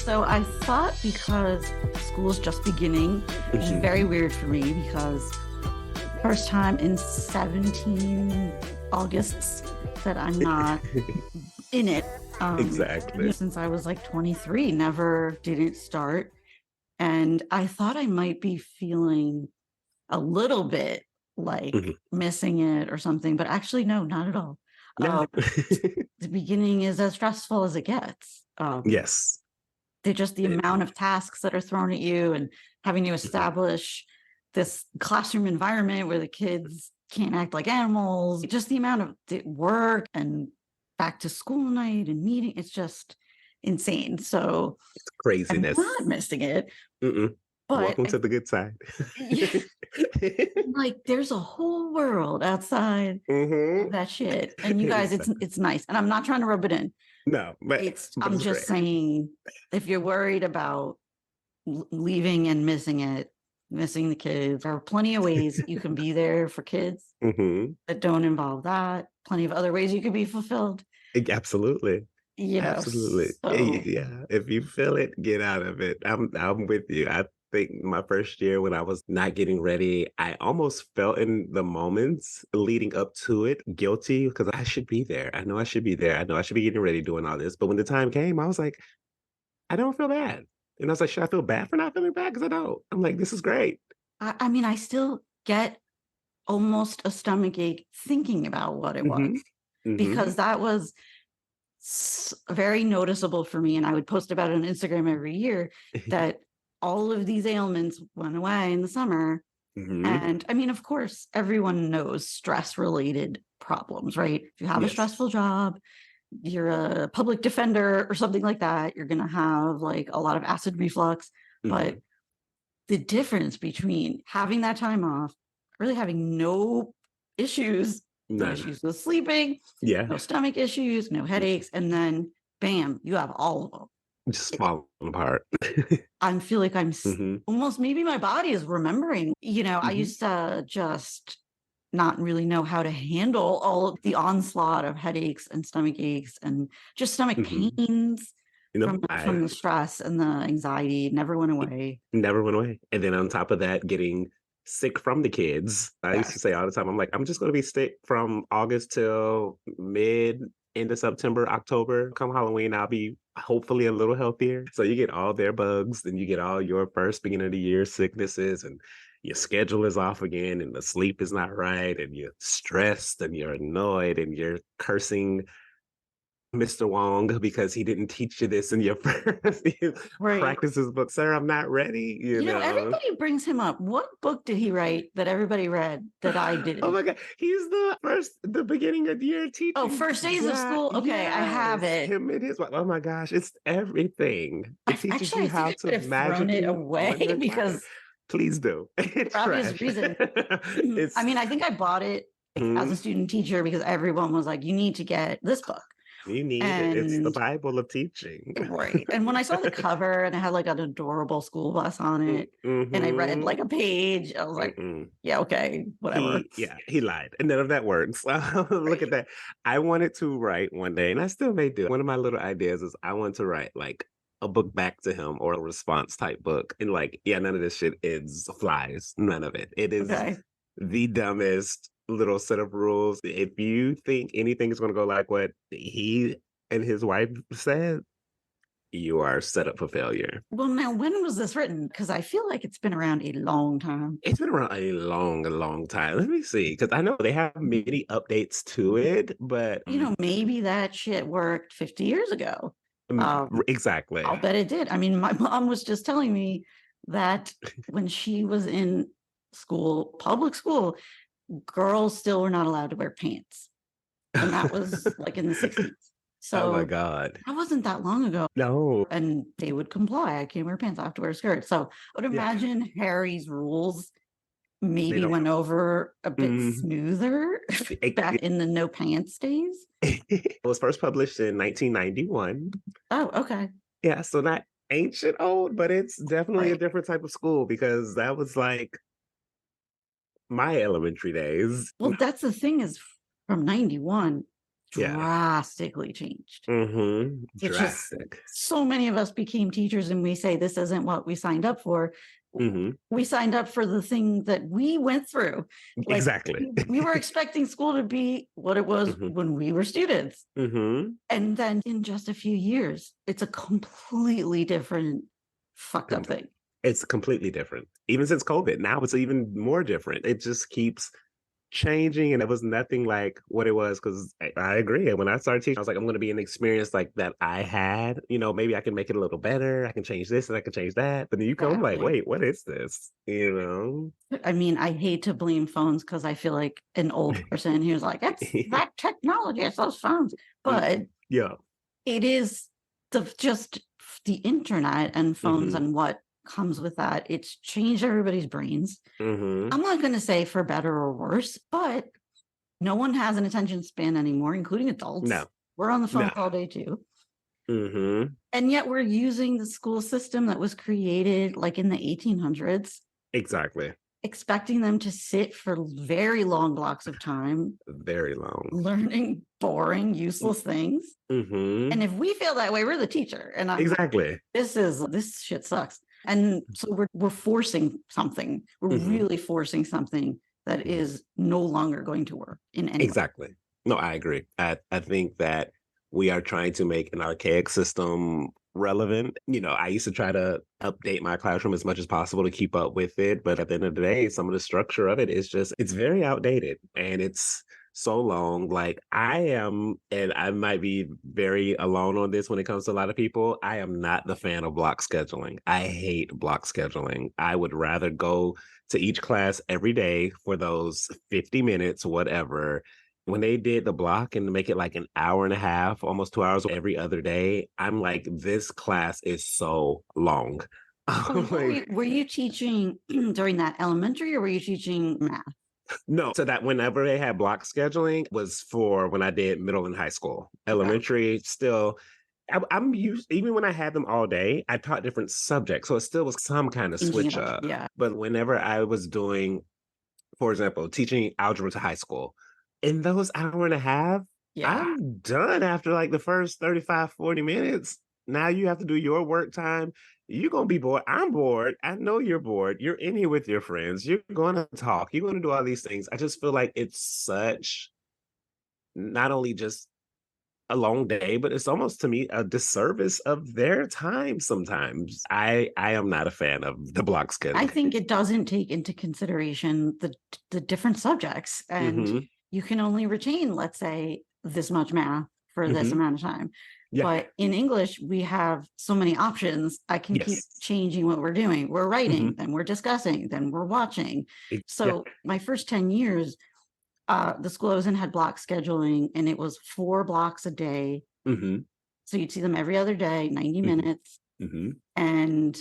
So I thought because school's just beginning, which is very weird for me because first time in 17 Augusts that I'm not in it. Exactly. Since I was like 23, never didn't start. And I thought I might be feeling a little bit like Mhm. missing it or something, but actually, no, not at all. No. The beginning is as stressful as it gets. Yes. They're just the It- amount of tasks that are thrown at you and having to establish this classroom environment where the kids can't act like animals, just the amount of work and back to school night and meeting, it's just insane. So It's I'm craziness. not missing it, Mm-mm. but Welcome to the good side. like there's a whole world outside hmm of that shit. And you guys, Exactly. it's nice. And I'm not trying to rub it in. No, but I'm it's just great. saying, if you're worried about leaving and missing it, missing the kids, there are plenty of ways you can be there for kids hmm that don't involve that. Plenty of other ways you could be fulfilled, Absolutely. Absolutely. so Yeah. If you feel it, get out of it. I'm with you. I think my first year when I was not getting ready, I almost felt in the moments leading up to it guilty because I should be there. I know I should be there. I know I should be getting ready doing all this. But when the time came, I was like, I don't feel bad. And I was like, should I feel bad for not feeling bad? Because I don't. I'm like, this is great. I mean, I still get almost a stomach ache thinking about what it was hmm hmm because that was very noticeable for me. And I would post about it on Instagram every year that all of these ailments went away in the summer. hmm And I mean, of course, everyone knows stress related problems, right? If you have a Yes. stressful job, you're a public defender or something like that, you're going to have like a lot of acid reflux. But hmm the difference between having that time off, really having no issues, no None. issues with sleeping, Yeah. no stomach issues, no headaches, and then bam, you have all of them. Just falling apart. I feel like I'm hmm almost, maybe my body is remembering. I hmm used to just not really know how to handle all of the onslaught of headaches and stomach aches and just stomach hmm pains I from the stress and the anxiety. It never went it away. never went away. And then on top of that, getting sick from the kids. I used to Yes. say all the time, I'm like, I'm just going to be sick from August till end of September, October. Come Halloween, I'll be hopefully a little healthier. So you get all their bugs, then you get all your first beginning of the year sicknesses, and your schedule is off again, and the sleep is not right, and you're stressed, and you're annoyed, and you're cursing Mr. Wong because he didn't teach you this in your first Right. practices book. Sir, I'm not ready, you know. Everybody brings him up. What book did he write that everybody read that I Oh didn't? my God. He's the beginning of the year Oh, teaching First Days of guy. School. Okay, I have Yes. it. Him and his wife. Oh my gosh. It's everything. It teaches Actually, you I think how I to might have thrown it magically run away your life. because Please do. for It's obvious trash. reasons. I It's mean, I think I bought it like, as a mhm. student teacher because everyone was like, you need to get this book. You need it. It's the And Bible of teaching. right. And when I saw the cover and it had like an adorable school bus on it, and I read Mm-hmm. like a page, I was like, Mm-mm. yeah, okay, whatever. He lied. And none of that works. Look at Right. that. I wanted to write one day, and I still may do. One of my little ideas is I want to write like a book back to him or a response type book. And like, yeah, none of this shit is flies. None of it. It is Okay. the dumbest little set of rules. If you think anything is gonna go like what he and his wife said, you are set up for failure. Well, now, when was this written? Because I feel like it's been around a long time. It's been around a long time. Let me see, because I know they have many updates to it, but Maybe that shit worked 50 years ago. exactly. I'll bet it did. I mean, my mom was just telling me that when she was in school, public school, girls still were not allowed to wear pants. And that was like in the 60s. Oh my So God. that wasn't that long ago. No. And they would comply. I can't wear pants. I have to wear a skirt. So I would Yeah. imagine Harry's rules They maybe don't. went over a bit Mhm. smoother back in the no pants days. It was first published in 1991. Oh, okay. Yeah, so not ancient old, but it's definitely a Right. different type of school because that was like my elementary days. Well, that's the thing is from 91. Yeah. drastically changed. It's just Drastic. so many of us became teachers and we say this isn't what we signed up for. We signed up for the thing that we went through. Like Exactly. we were expecting school to be what it was when we were students. And then in just a few years, it's a completely different fucked up thing. It's completely different. Even since COVID, now it's even more different. It just keeps changing, and it was nothing like what it was, because I agree. And when I started teaching, I was like, I'm going to be an experience like that I had. Maybe I can make it a little better. I can change this and I can change that. But then you come like, wait, what is this? I mean, I hate to blame phones because I feel like an old person who's like, it's that technology, it's those phones. But yeah, it is just the internet and phones and what comes with that. It's changed everybody's brains. I'm not going to say for better or worse, but no one has an attention span anymore, including adults. No. We're on the phone all day too. And yet we're using the school system that was created like in the 1800s. Exactly. Expecting them to sit for very long blocks of time. Very long. Learning boring, useless things. And if we feel that way, we're the teacher. And I'm exactly. Like, this shit sucks. And so we're forcing something. We're really forcing something that is no longer going to work in any way. Exactly. No, I agree. I think that we are trying to make an archaic system relevant. I used to try to update my classroom as much as possible to keep up with it. But at the end of the day, some of the structure of it is it's very outdated, and it's so long. Like I am, and I might be very alone on this when it comes to a lot of people, I am not the fan of block scheduling. I hate block scheduling. I would rather go to each class every day for those 50 minutes, whatever. When they did the block and make it like an hour and a half, almost 2 hours every other day, I'm like, this class is so long. Were you teaching during that elementary, or were you teaching math? No, so that whenever they had block scheduling was for when I did middle and high school. Elementary, still, I'm used, even when I had them all day, I taught different subjects. So it still was some kind of switch up. Yeah. But whenever I was doing, for example, teaching algebra to high school, in those hour and a half, I'm done after like the first 35, 40 minutes. Now you have to do your work time. You're going to be bored. I'm bored. I know you're bored. You're in here with your friends. You're going to talk. You're going to do all these things. I just feel like it's such, not only just a long day, but it's almost to me a disservice of their time sometimes. I am not a fan of the block schedule. I think it doesn't take into consideration the different subjects, and you can only retain, let's say, this much math for this amount of time. But in English, we have so many options. I can keep changing what we're doing. We're writing, then we're discussing, then we're watching. So my first 10 years, the school I was in had block scheduling, and it was 4 blocks a day. So you'd see them every other day, 90 minutes. And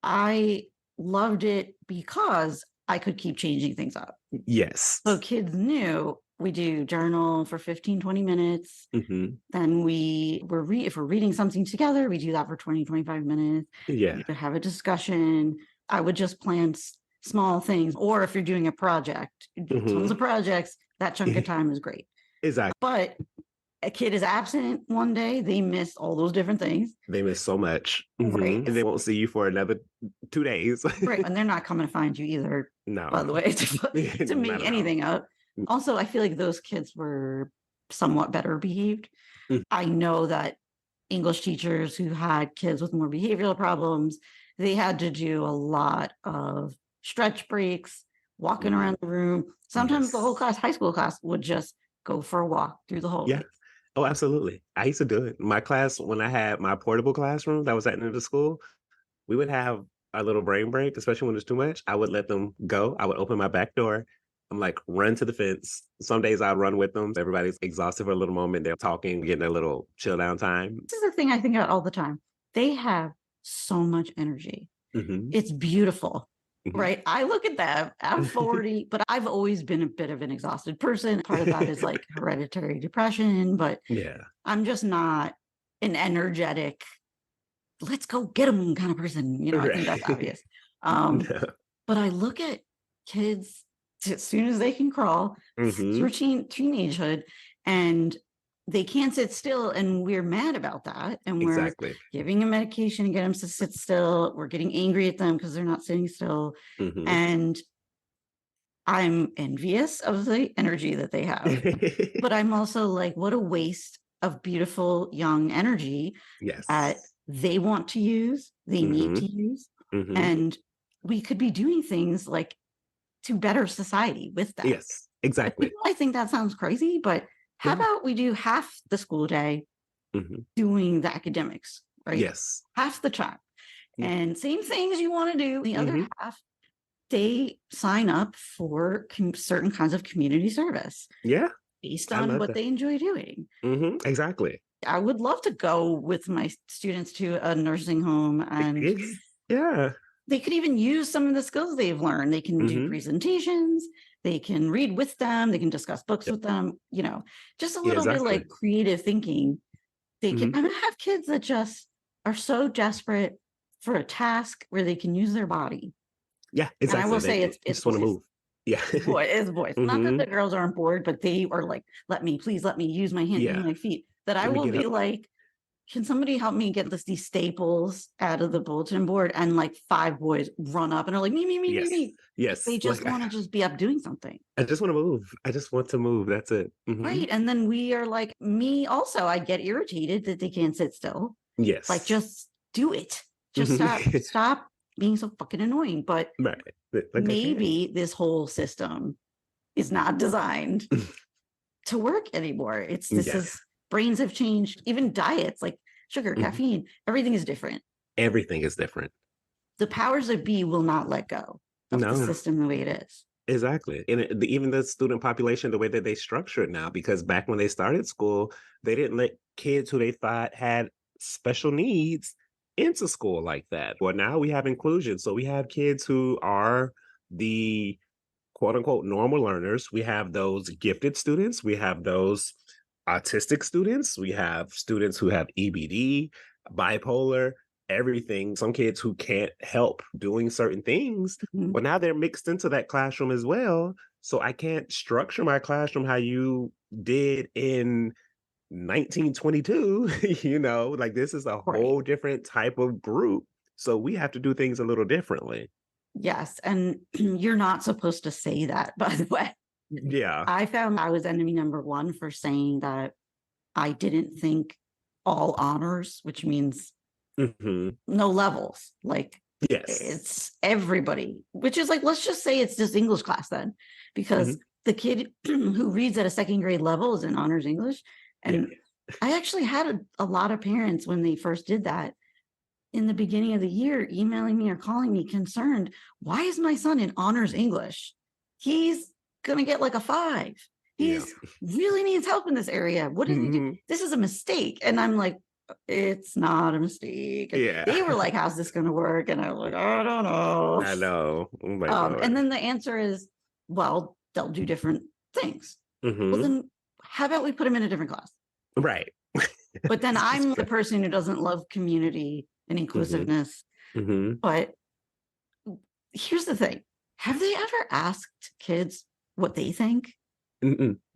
I loved it because I could keep changing things up. Yes. So kids knew we do journal for 15, 20 minutes. Then if we're reading something together, we do that for 20, 25 minutes. Yeah. We have a discussion. I would just plan small things. Or if you're doing a project, tons of projects, that chunk of time is great. Exactly. But a kid is absent one day, they miss all those different things. They miss so much. Right. And they won't see you for another 2 days. Right. And they're not coming to find you either. No. By the way, to make anything up. Also, I feel like those kids were somewhat better behaved. I know that English teachers who had kids with more behavioral problems, they had to do a lot of stretch breaks, walking around the room. Sometimes the whole class, high school class, would just go for a walk through the hallway. Yeah. Oh, absolutely. I used to do it. My class, when I had my portable classroom that was at the end of the school, we would have a little brain break, especially when it's too much. I would let them go. I would open my back door. I'm like, run to the fence. Some days I'd run with them. Everybody's exhausted for a little moment. They're talking, getting a little chill down time. This is the thing I think about all the time. They have so much energy. It's beautiful. Right. I look at them, I'm 40, but I've always been a bit of an exhausted person. Part of that is like hereditary depression, but I'm just not an energetic, let's go get them kind of person. I think that's obvious. But I look at kids as soon as they can crawl, through teenagehood, and they can't sit still, and we're mad about that, and we're Exactly. giving them medication to get them to sit still. We're getting angry at them because they're not sitting still. Hmm. And I'm envious of the energy that they have, but I'm also like, what a waste of beautiful young energy that Yes. they want to use, they need to Hmm. use. Hmm. And we could be doing things like to better society with that. Yes, And exactly. people might think that sounds crazy, but how Yeah. about we do half the school day Hmm. doing the academics, right? Yes. Half the time. Yeah. And same things you want to do, the other Hmm. half, they sign up for certain kinds of community service Yeah. based I on love what that. they enjoy doing. Exactly. I would love to go with my students to a nursing home, and Yeah. they could even use some of the skills they've learned. They can do Hmm. presentations, they can read with them, they can discuss books Yep. with them, just a Yeah, little bit exactly. like creative thinking. They can, Hmm. I'm gonna have kids that just are so desperate for a task where they can use their body. Yeah, And I exactly. will They say it's just want to boys. move. Yeah. It's boys. Not that Hmm. the girls aren't bored, but they are like, please let me use my hands, use Yeah. my feet. That I Let me will get be up. like, can somebody help me get these staples out of the bulletin board? And like five boys run up and are like, Yes. me. They Yes. just Like want to just be up doing something. I just want to move. I just want to move. That's it. Hmm. Right. And then we are like, me also, I get irritated that they can't sit still. Like, Yes. just do it. Just Hmm. stop being so fucking annoying. But Right. Like I can't. maybe this whole system is not designed to work anymore. This Yes. is brains have changed, even diets like sugar, Mhm. caffeine, everything is different. Everything is different. The powers that be will not let go of the No, system the way it is. exactly. And even the student population, the way that they structure it now, because back when they started school, they didn't let kids who they thought had special needs into school like that. Well, now we have inclusion. So we have kids who are the quote unquote normal learners. We have those gifted students. We have those autistic students. We have students who have EBD, bipolar, everything. Some kids who can't help doing certain things. Mhm. Well, now they're mixed into that classroom as well. So I can't structure my classroom how you did in 1922. Like this is a Right. whole different type of group. So we have to do things a little differently. Yes. And you're not supposed to say that, by the way. Yeah. I found I was enemy number one for saying that I didn't think all honors, which means Hmm. no levels, like Yes. it's everybody, which is like, let's just say it's just English class then, because Hmm. the kid who reads at a second grade level is in honors English. Yeah. And I actually had a lot of parents when they first did that in the beginning of the year emailing me or calling me concerned. Why is my son in honors English? He's going to get like a 5. Yeah. He's really needs help in this area. What did he do? Hmm. This is a mistake. And I'm like, it's not a mistake. And Yeah. they were like, how's this going to work? And I was like, I don't know. I know. Oh my And Lord. then the answer is, well, they'll do different things. Well, Hmm. then how about we put them in a different class? Right. But then It's I'm the true. person who doesn't love community and Hmm. inclusiveness. Hmm. But here's the thing. Have they ever asked kids what they think?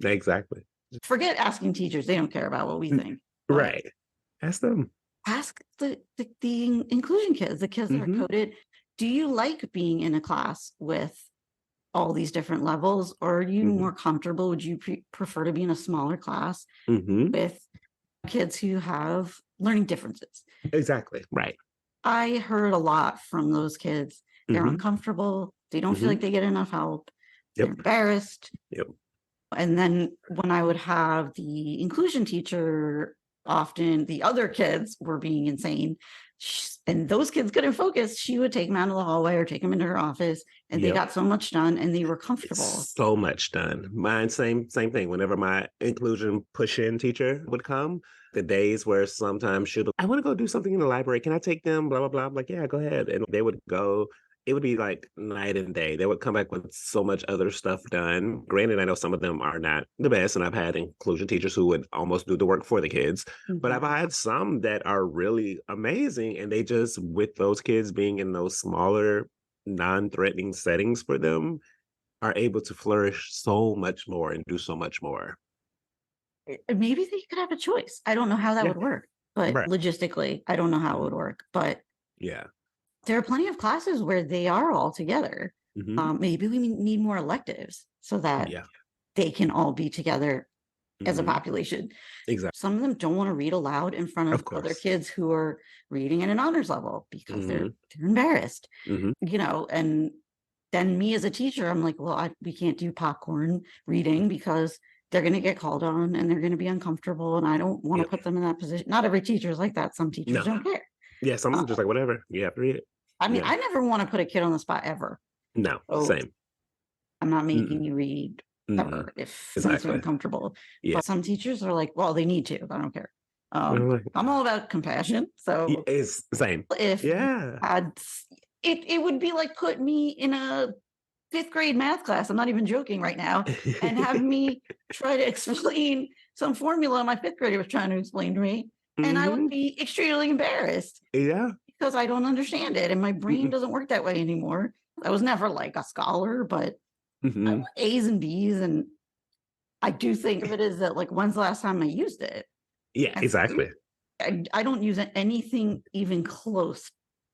Exactly. Forget asking teachers. They don't care about what we Mm, think. But right. Ask them. ask the inclusion kids, the kids that are Hmm. coded. Do you like being in a class with all these different levels, or are you Hmm. more comfortable? Would you prefer to be in a smaller class Hmm. with kids who have learning differences? Exactly. Right. I heard a lot from those kids. They're Hmm. uncomfortable. They don't feel Hmm. like they get enough help. They're Yep. embarrassed. Yep. And then when I would have the inclusion teacher, often the other kids were being insane. And those kids couldn't focus. She would take them out of the hallway or take them into her office, and they Yep. got so much done and they were comfortable. It's so much done. Mine, same thing. Whenever my inclusion push-in teacher would come, the days where sometimes she'll, I want to go do something in the library. Can I take them? Blah blah blah. I'm like, yeah, go ahead. And they would go. It would be like night and day. They would come back with so much other stuff done. Granted, I know some of them are not the best, and I've had inclusion teachers who would almost do the work for the kids. But I've Mhm. had some that are really amazing, and they just, with those kids being in those smaller, non-threatening settings for them, are able to flourish so much more and do so much more. maybe they could have a choice. I don't know how that Yeah. would work, but Right. logistically, I don't know how it would Mhm. work. But Yeah. there are plenty of classes where they are all together. Mhm. Maybe we need more electives so that Yeah. they can all be together as a Mhm. population. Exactly. Some of them don't want to read aloud in front Of of other course. kids who are reading at an honors level because Mhm. they're embarrassed, Mhm. and then me as a teacher, I'm like, well, we can't do popcorn reading because they're going to get called on and they're going to be uncomfortable. And I don't want to Yep. put them in that position. Not every teacher is like that. Some teachers No. don't care. Yeah, some of Uh, them just like, "Whatever, you have to read it." I mean, Yeah. I never want to put a kid on the spot ever. No, So same. I'm not making Mm-mm. you read Mm-mm. ever if it makes you Exactly. uncomfortable. Yeah. But some teachers are like, well, they need to. I don't care. And I'm like, I'm all about compassion. yeah, So it's same. if you Yeah. had, it would be like put me in a fifth grade math class. I'm not even joking right now, and have me try to explain some formula my fifth grader was trying to explain to me. And I would Mhm. be extremely embarrassed Yeah. because I don't understand it. And my brain Mm-mm. doesn't work that way anymore. I was never like a scholar, but I Mhm. want A's and B's. And I do think of it as that, like, when's the last time I used it? Yeah, And exactly. I don't use anything even close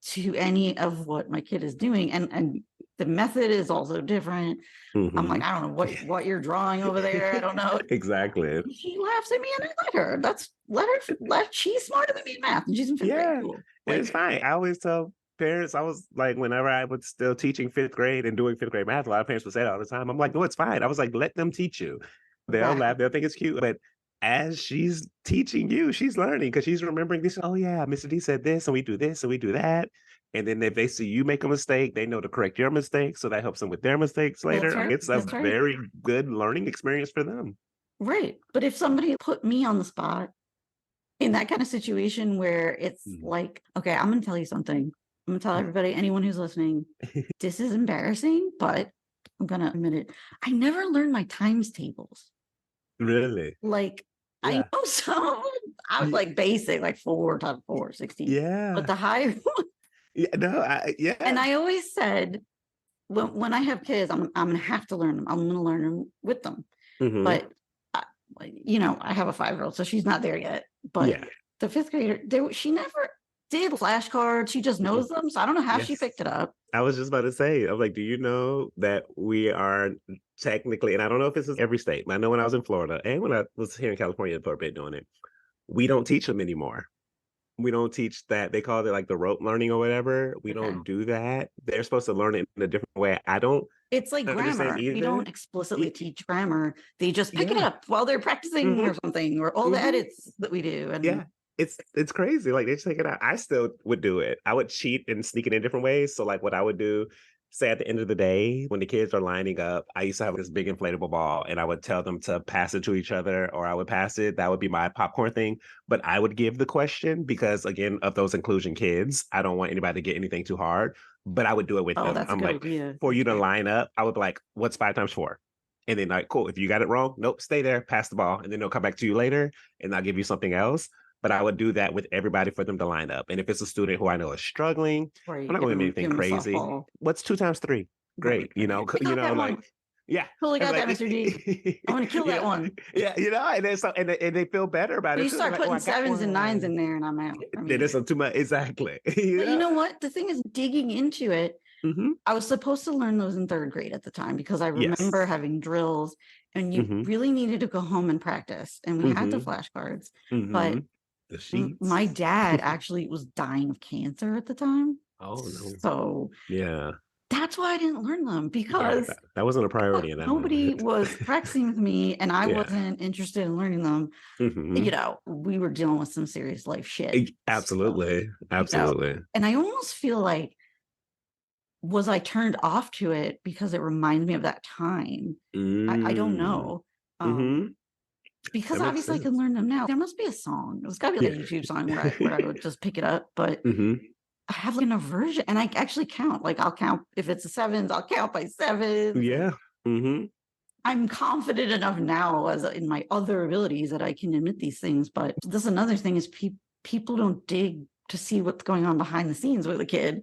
to any of what my kid is doing. And the method is also different. I'm like, Mhm. I don't know Yeah. what you're drawing over there. I don't know. Exactly. She laughs at me and I let her. She's smarter than me in math and she's in fifth grade. Yeah, Cool. and Like, it's fine. I always tell parents, I was like, whenever I was still teaching fifth grade and doing fifth grade math, a lot of parents would say that all the time. I'm like, no, it's fine. I was like, let them teach you. They'll laugh, exactly. they'll think it's cute. But as she's teaching you, she's learning because she's remembering this. Oh, yeah, Mr. D said this, and we do this, and we do that. And then if they see you make a mistake, they know to correct your mistake. So that helps them with their mistakes That's later. Like right. it's a That's right. very good learning experience for them. Right. But if somebody put me on the spot in that kind of situation where it's Mhm. like, okay, I'm going to tell you something. I'm going to tell everybody, anyone who's listening, this is embarrassing, but I'm going to admit it. I never learned my times tables. Really? Like, I Yeah. know some, I was Ye- like basic, like 4 times 4, 16. But Yeah. the higher one, Yeah. No, and yeah. I always said, when I have kids, I'm going to have to learn them. I'm going to learn them with them. Hmm. But, I, I have a 5-year-old, so she's not there yet. But Yeah. the fifth grader, she never did flashcards. She just Mm-mm. knows them. So I don't know how she Yes. picked it up. I was just about to say, I'm like, do you know that we are technically, and I don't know if this is every state, but I know when I was in Florida and when I was here in California for a bit doing it, we don't teach them anymore. We don't teach that. They call it like the rote learning or whatever. We Okay. don't do that. They're supposed to learn it in a different way. I don't It's like understand grammar. We don't either. explicitly Y- teach grammar. They just pick it Yeah. up while they're practicing Hmm. or something, or all the Hmm. edits that we do. And Yeah. It's crazy. Like they just take it out. I still would do it. I would cheat and sneak it in different ways. So like what I would do, say at the end of the day, when the kids are lining up, I used to have this big inflatable ball and I would tell them to pass it to each other or I would pass it. That would be my popcorn thing. But I would give the question because again, of those inclusion kids, I don't want anybody to get anything too hard. But I would do it with oh, them. that's a I'm good like, idea. for you to line up, I would be like, what's 5 times 4? And then like, cool. If you got it wrong, nope, stay there, pass the ball, and then they'll come back to you later and I'll give you something else. But I would do that with everybody for them to line up. And if it's a student who I know is struggling, I'm Right. not going to do anything Give them a crazy. softball. What's 2 times 3? Right. Great. You Right. know, I got that like, one. yeah. Totally I'm got like, that, Mr. D. I'm going to kill that yeah, one. yeah, and then so, and they feel better about But it you too. They're start like, oh, putting I got 7s and 9s one. in there and I'm out. I Then mean, it's too much. Exactly. but you know what? The thing is, digging into it, Hmm. I was supposed to learn those in 3rd grade at the time because I remember Yes. having drills and you Hmm. really needed to go home and practice. And we had the Hmm. flashcards. Hmm. But The my sheets. dad actually was dying of cancer at the time. Oh no. So Yeah. that's why I didn't learn them, Yeah. because That wasn't a priority in that nobody moment. was practicing with me and I Yeah. wasn't interested in learning them. Hmm. We were dealing with some serious life shit. So, Absolutely. Absolutely. and I almost feel like, was I turned off to it because it reminded me of that time? I don't Mm. know. Um, Mhm. because That makes obviously I can sense. learn them now. There must be a song. There's got to be like Yeah. a YouTube song where I would just pick it up. But Mhm. I have like an aversion, and I actually count. Like I'll count if it's a 7s, I'll count by 7s. And Yeah. Mhm. I'm confident enough now as in my other abilities that I can admit these things. But this another thing is people don't dig to see what's going on behind the scenes with a kid.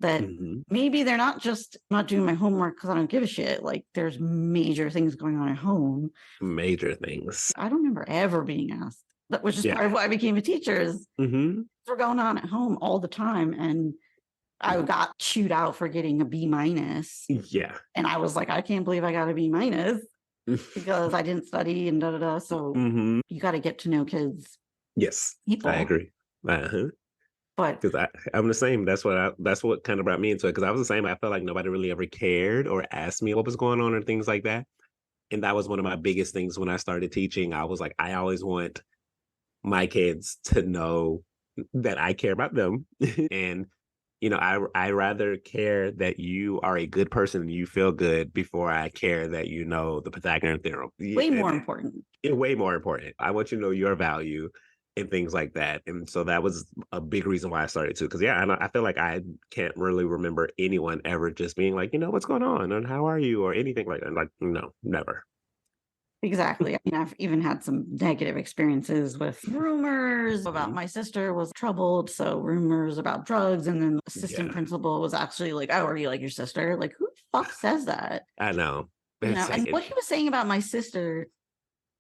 that Mhm. maybe they're not just not doing my homework because I don't give a shit. Like there's major things going on at home. Major things. I don't remember ever being asked. That was just Yeah. part of why I became a teacher is Mhm. we're going on at home all the time. And I got chewed out for getting a B minus. Yeah. And I was like, I can't believe I got a B minus because I didn't study and da da da. So Mhm. you got to get to know kids, Yes, I people. agree. Uh-huh. But Because I'm the same. That's what kind of brought me into it. Because I was the same. I felt like nobody really ever cared or asked me what was going on or things like that. And that was one of my biggest things when I started teaching. I was like, I always want my kids to know that I care about them. And I rather care that you are a good person and you feel good before I care that you know the Pythagorean theorem. way more important. Way more important. I want you to know your value and things like that. And so that was a big reason why I started too. Because I feel like I can't really remember anyone ever just being like, what's going on and how are you or anything like that. Like, no, never. Exactly. I mean, I've even had some negative experiences with rumors about Mhm. my sister was troubled. So rumors about drugs. And then the assistant Yeah, principal was actually like, oh, are you like your sister? Like, who the fuck says that? I know. You know, It's and like, what he was saying about my sister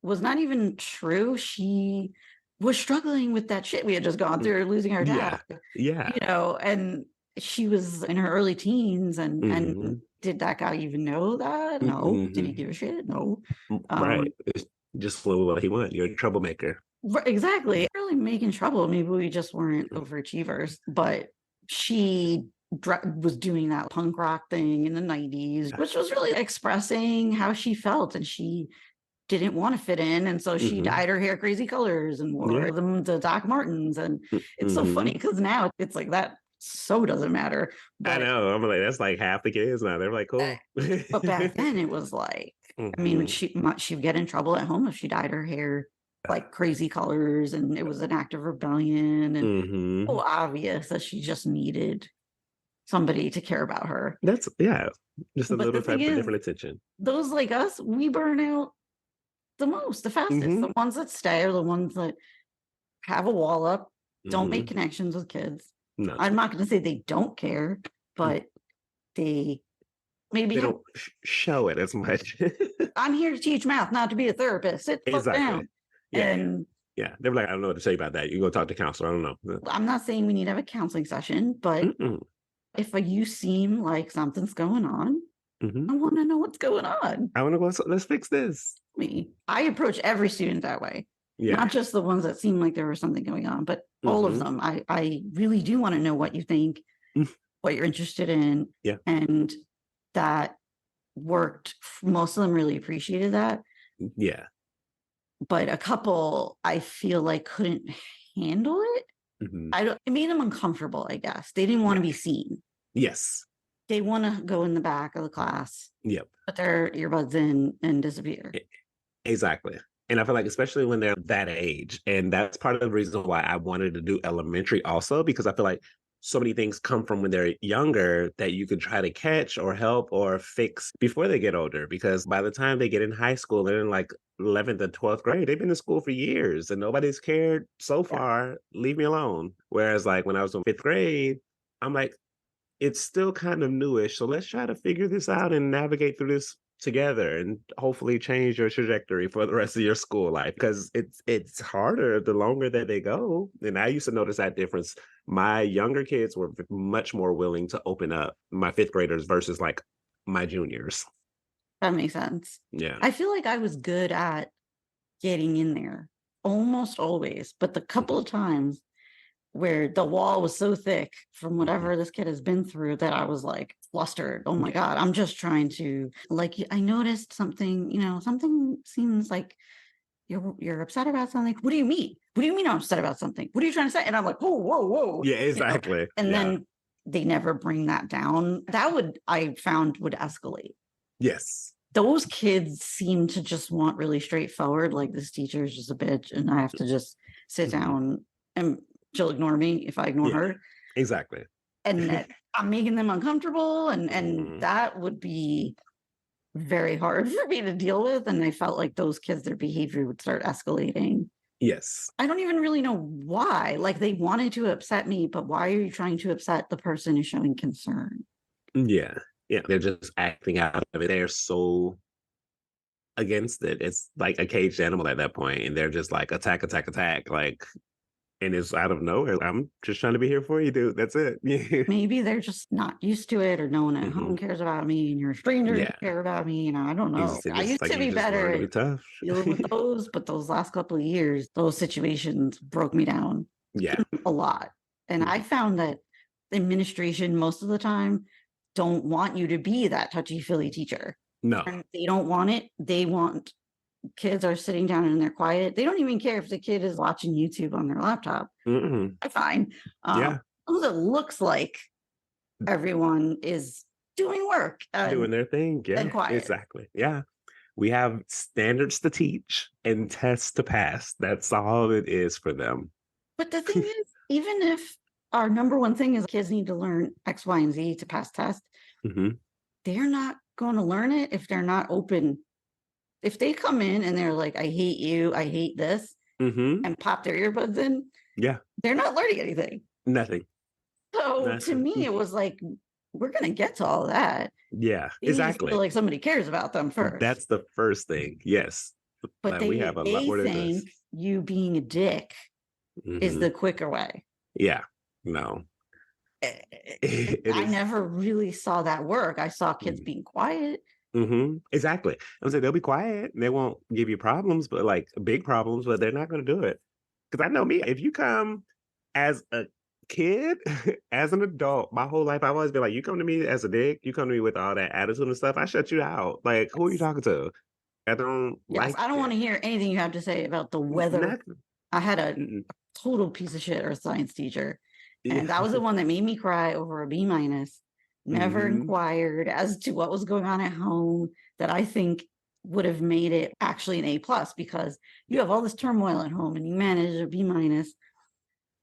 was not even true. She was struggling with that shit we had just gone through, losing her dad, yeah, yeah. and she was in her early teens and Hmm. did that guy even know that? No. Did he Hmm. give a shit? No. Right. Um, It's just what he wants. You're a troublemaker. exactly. Really making trouble. Maybe we just weren't overachievers, but she was doing that punk rock thing in the 90s, which was really expressing how she felt. And she didn't want to fit in. And so she Hmm. dyed her hair crazy colors and Yeah. wore them to Doc Martens. And it's so funny Hmm. because now it's like that so doesn't matter. I But know. I'm like, that's like half the kids now. They're like, uh, cool. but back then it was like, I mean, Hmm. she'd get in trouble at home if she dyed her hair like crazy colors and it was an act of rebellion and so Hmm. obvious that she just needed somebody to care about her. That's yeah, just a But the little thing type of is, different attention. those like us, we burn out the most, the fastest. Hmm. The ones that stay are the ones that have a wall up, don't make Hmm. connections with kids. No, I'm not going to say they don't care, but they maybe they have. don't show it as much. I'm here to teach math, not to be a therapist. Sit the fuck Exactly. down. Yeah, And yeah. They're like, I don't know what to say about that. You go talk to counselor. I don't know. I'm not saying we need to have a counseling session, but Mm-mm. if you seem like something's going on, Hmm. I want to know what's going on. I want to go. Let's fix this. I approach every student that way, Yeah. not just the ones that seem like there was something going on, but all of Hmm. them. I really do want to know what you think, what you're interested in, Yeah. and that worked. Most of them really appreciated that, Yeah. but a couple I feel like couldn't handle it. Hmm. It made them uncomfortable, I guess. They didn't want Yeah. to be seen. Yes. They want to go in the back of the class, Yep. put their earbuds in and disappear. Exactly. And I feel like, especially when they're that age, and that's part of the reason why I wanted to do elementary also, because I feel like so many things come from when they're younger that you could try to catch or help or fix before they get older. Because by the time they get in high school, they're in like 11th and 12th grade. They've been in school for years and nobody's cared so Yeah. far. Leave me alone. Whereas, like, when I was in fifth grade, I'm like, it's still kind of newish. So let's try to figure this out and navigate through this together and hopefully change your trajectory for the rest of your school life because it's harder the longer that they go. And I used to notice that difference. My younger kids were much more willing to open up, my fifth graders versus like my juniors. That makes sense. Yeah. I feel like I was good at getting in there almost always, but the couple of times where the wall was so thick from Mhm. whatever this kid has been through that I was like flustered. Oh my Yeah. God, I'm just trying to like I noticed something, something seems like you're upset about something. What do you mean? What do you mean I'm upset about something? What are you trying to say? And I'm like, whoa, whoa, whoa. Yeah, exactly. And Yeah. then they never bring that down. That I found would escalate. Yes. Those kids seem to just want really straightforward, like this teacher is just a bitch and I have to just sit Mhm. down and she'll ignore me if I ignore Yeah. her. Exactly. And that I'm making them uncomfortable and Mhm. that would be very hard for me to deal with. And I felt like those kids, their behavior would start escalating. Yes. I don't even really know why. Like they wanted to upset me, but why are you trying to upset the person who's showing concern? Yeah. Yeah. They're just acting out of it. They're so against it. It's like a caged animal at that point, and they're just like attack, attack, attack. Like, and it's out of nowhere. I'm just trying to be here for you, dude. That's it. Yeah. Maybe they're just not used to it, or no one at Hmm. home cares about me, and you're a stranger and Yeah. you care about me. I don't know. I It's used like to you be just better learn to be at tough. dealing with those, but those last couple of years, those situations broke me down Yeah. a lot. And I Mhm. found that the administration most of the time don't want you to be that touchy-feely teacher. No. And they don't want it. They want kids are sitting down and they're quiet. They don't even care if the kid is watching YouTube on their laptop. Mm-mm. I find Yeah. as long as it looks like everyone is doing work Doing their thing. and Yeah. quiet. Exactly. Yeah. We have standards to teach and tests to pass. That's all it is for them. But the thing is, even if our number one thing is kids need to learn X, Y, and Z to pass tests, Hmm. they're not going to learn it if they're not open. If they come in and they're like, I hate you, I hate this, Hmm. and pop their earbuds in, Yeah. they're not learning anything. Nothing. So to Nothing. me, it was like, we're going to get to all that. Yeah. They need to feel Exactly. like somebody cares about them first. That's the first thing. Yes. But Like we have a lot they more to this. think you being a dick is Hmm. the quicker way. Yeah. No. It I is. never really saw that work. I saw kids being quiet. Mm-hmm. Exactly. I'm saying they'll be quiet. And they won't give you problems, but like big problems, but they're not going to do it. Because I know me, if you come as a kid, as an adult, my whole life, I've always been like, you come to me as a dick, you come to me with all that attitude and stuff, I shut you out. Like, who are you Yes. talking to? I don't Yes, like I don't want it. to hear anything you have to say about the weather. Nothing. I had a Mm-mm. total piece of shit earth science teacher. Yeah. And that was the one that made me cry over a B minus. Never Hmm. inquired as to what was going on at home that I think would have made it actually an A plus, because you Yeah. have all this turmoil at home and you manage a B minus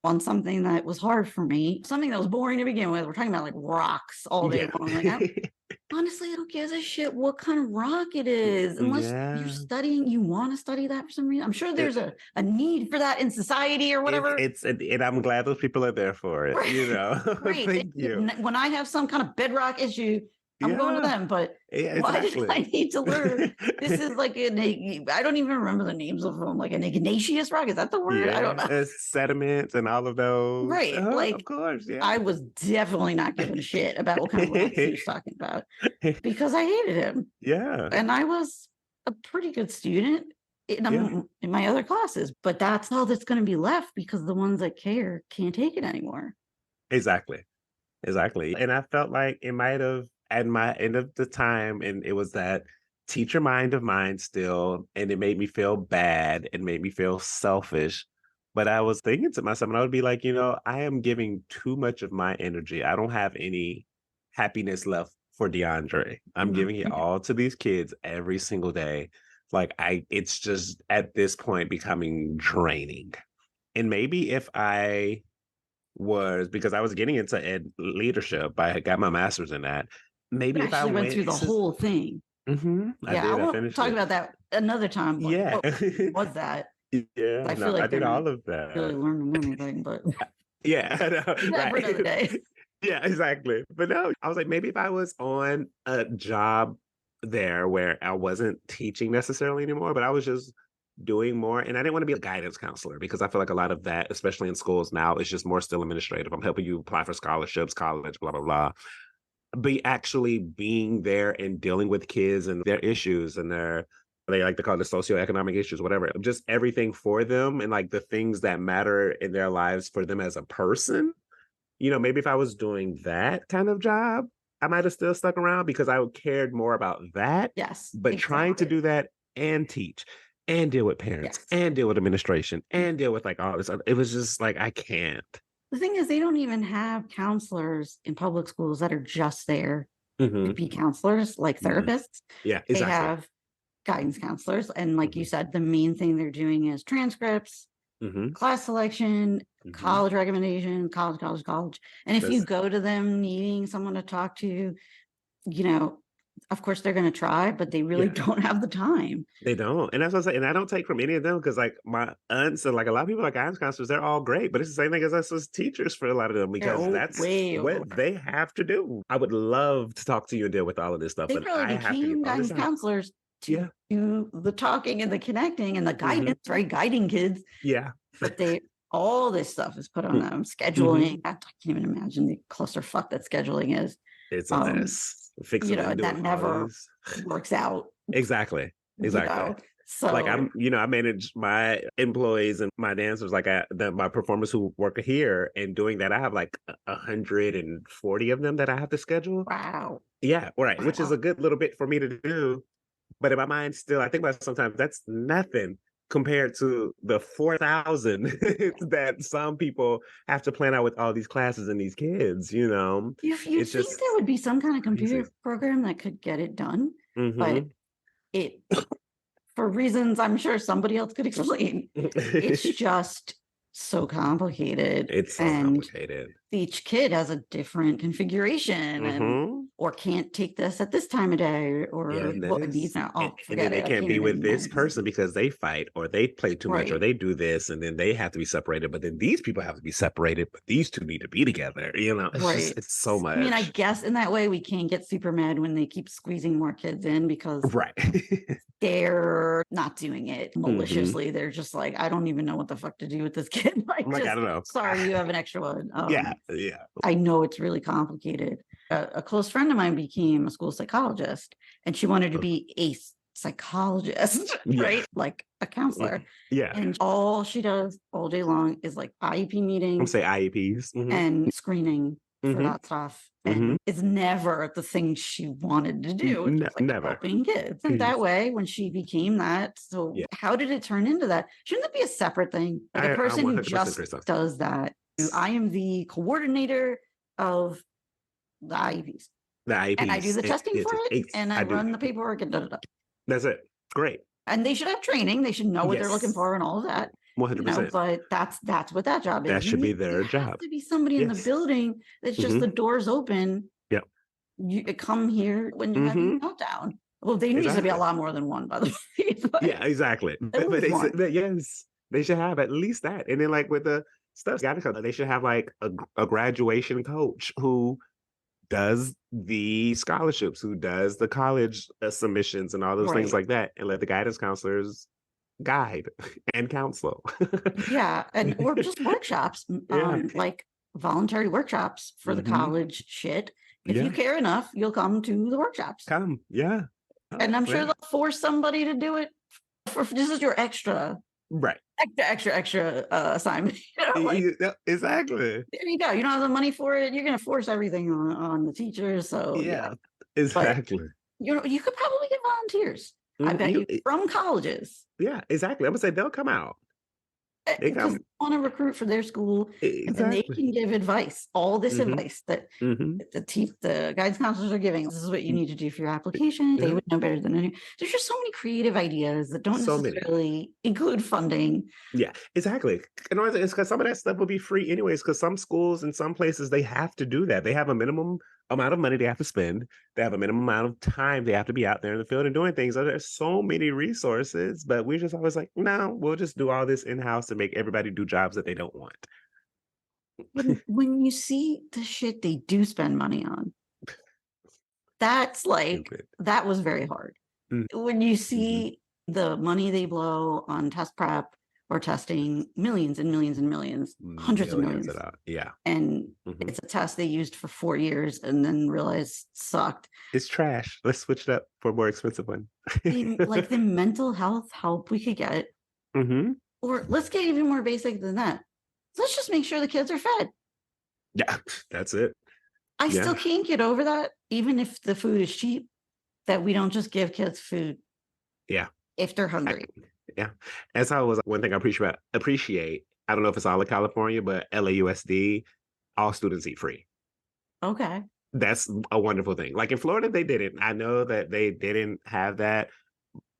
on something that was hard for me, something that was boring to begin with. We're talking about like rocks all day Yeah. long. Like honestly, who gives a shit what kind of rock it is? Unless you're Yeah. studying, you want to study that for some reason. I'm sure there's a need for that in society or whatever. And I'm glad those people are there for it, you Right. know. Right. Thank you. When I have some kind of bedrock issue, I'm going to Yeah. them. But Yeah, why did exactly. I need to learn? This is like I don't even remember the names of them. Like an igneous rock. Is that the word? I don't Yeah, know. it's sediments and all of those. Right. Of Like course, yeah. I was definitely not giving a shit about what kind of rocks he was talking about because I hated him. Yeah, And I was a pretty good student yeah, in my other classes, but that's all that's going to be left because the ones that care can't take it anymore. exactly. Exactly. And I felt like it might have at my end of the time, and it was that teacher mind of mine still, and it made me feel bad and made me feel selfish. But I was thinking to myself, and I would be like, I am giving too much of my energy. I don't have any happiness left for DeAndre. I'm Mhm. giving it all to these kids every single day. Like it's just at this point becoming draining. And maybe if I was because I was getting into ed leadership. I had got my master's in that. You Maybe if I actually went went, through the whole thing. I Yeah, I did. I won't finished talk it. about that another time. Like, Yeah, what was that? yeah. I No, feel I like they're did not all of really that. learning anything, but Yeah, I know, leave that for another right. day. Yeah, exactly. But no, I was like, maybe if I was on a job there where I wasn't teaching necessarily anymore, but I was just doing more. And I didn't want to be a guidance counselor because I feel like a lot of that, especially in schools now, is just more still administrative. I'm helping you apply for scholarships, college, blah, blah, blah. Be actually being there and dealing with kids and their issues and they like to call it the socioeconomic issues, whatever, just everything for them and like the things that matter in their lives for them as a person. Maybe if I was doing that kind of job, I might have still stuck around because I cared more about that. Yes, But trying to exactly. do that and teach and deal with parents Yes. and deal with administration and deal with like all this, it was just like, I can't. The thing is, they don't even have counselors in public schools that are just there to Hmm. be counselors, like Hmm. therapists. Yeah, They exactly. have guidance counselors. And like you Hmm. said, the main thing they're doing is transcripts, Hmm. class selection, Hmm. college recommendation, college. And if you That's go to them needing someone to talk to, you know, of course they're going to try, but they really Yeah. don't have the time. They don't. And that's what I say. And I don't take from any of them because, like, my aunts and, like, a lot of people, like guidance counselors, they're all great. But it's the same thing as us as teachers for a lot of them They're because that's way what overworked. they have to do. I would love to talk to you and deal with all of this stuff, They but probably I have to get became all this guidance out. counselors to Yeah. do the talking and the connecting and the hmm guidance, right? Guiding kids, Yeah. but they all this stuff is put on them. hmm Scheduling. I can't even imagine the clusterfuck that scheduling is. It's a Um, mess. Fixing and that doing all never this. works out, Exactly. you Exactly. know. Like So I manage my employees and my dancers, like my performers who work here, and doing that, I have like 140 of them that I have to schedule. wow. Yeah, right. Which is Wow. a good little bit for me to do. But in my mind, still, I think about it sometimes that's nothing compared to the 4,000 that some people have to plan out with all these classes and these kids, you know? You It's think just there would be some kind of crazy. computer program that could get it done, but hmm it for reasons I'm sure somebody else could explain, it's just so complicated. It's so And complicated. each kid has a different configuration and hmm or can't take this at this time of day Yeah, or and what needs now. and, Oh, and then forget they it. I can't can't be with even this imagine. person because they fight or they play too much or Right. they do this, and then they have to be separated. But then these people have to be separated, but these two need to be together. You know, Right. it's so I mean, I much. guess in that way we can't get super mad when they keep squeezing more kids in because Right. they're not doing it hmm maliciously. They're just like, I don't even know what the fuck to do with this kid. Like, I'm like, I just don't know. sorry, you have an extra one. Yeah, yeah. I know it's really complicated. A close friend of mine became a school psychologist and she wanted to be a psychologist, Yeah. right? Like a counselor. Yeah. And all she does all day long is like IEP I'm meetings say IEPs. and screening for hmm that stuff. hmm And it's never the thing she wanted to do. It's just like Never. helping kids. And that way, when she became that, so Yeah. how did it turn into that? Shouldn't it be a separate thing? Like a I'm person who 100% just Christoph. does that. I am the coordinator of the IEPs. The And I do IEPs. the testing for it and I I do. run the paperwork and da da da. That's it. Great. And they should have training. They should know what they're looking Yes. for and all of that. You know, 100%. but that's what that job That is. should be There their has job. to be somebody in the Yes. building that's just hmm the doors open. Yep. You come here when you're having hmm a meltdown. Well, there needs to be a Exactly. lot more than one, by the way. But Yeah, exactly. at But least they said one. that yes, they should have at least that. And then like with the stuff, they should have like a graduation coach who does the scholarships, who does the college submissions and all those things Right. like that, and let the guidance counselors guide and counsel. Yeah. And or just workshops, Yeah. like voluntary workshops for the hmm college shit. If you Yeah. care enough, you'll come to the workshops. Come. Yeah. And I'm sure Yeah. they'll force somebody to do it. For this is your Right. extra assignment. You know, like Yeah, exactly. there you go. You don't have the money for it. You're going to force everything on the teachers. So yeah, Yeah. but Exactly. you could probably get volunteers. I bet You, you from colleges yeah, exactly. I'm gonna say they'll come out. They because come they want to recruit for their school, and then they exactly. can give advice. All this hmm advice that hmm the guidance counselors are giving. This is what you need to do for your application. They Yeah. would know better than any. There's just so many creative ideas that don't So many. necessarily include funding. Yeah, exactly. And honestly, it's because some of that stuff will be free anyways. Because some schools and some places they have to do that. They have a minimum amount of money they have to spend. They have a minimum amount of time they have to be out there in the field and doing things. So there's so many resources, but we're just always like, no, we'll just do all this in house to make everybody do jobs that they don't want. When you see the shit they do spend money on, that's like Stupid. that was very hard. Mm, When you mhm. see the money they blow on test prep or testing millions and millions and millions, hundreds of Millions millions, of dollars. Yeah. and Mhm. it's a test they used for 4 years and then realized sucked. It's trash. Let's switch it up for a more expensive one. Like the mental health help we could get, hmm or let's get even more basic than that. Let's just make sure the kids are fed. Yeah, that's it. I Yeah. still can't get over that, even if the food is cheap, that we don't just give kids food Yeah. if they're I- hungry. yeah. As I was one thing I appreciate. I don't know if it's all of California, but LAUSD, all students eat free. Okay. That's a wonderful thing. Like in Florida, they didn't. I know that they didn't have that.